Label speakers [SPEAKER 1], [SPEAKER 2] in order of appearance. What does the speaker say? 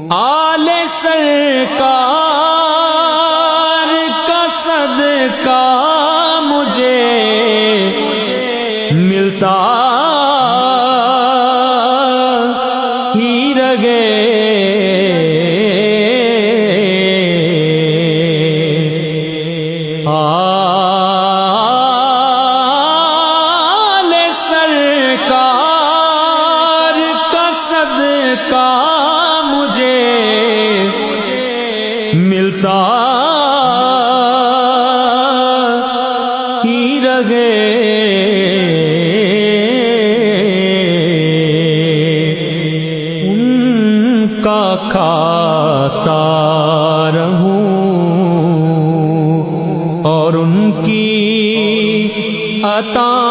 [SPEAKER 1] آل سرکار کا صدقہ مجھے ملتا ہی رہے، آل سرکار کا صدقہ مجھے ملتا ہی رہے، ان کا کھاتا رہوں اور ان کی عطا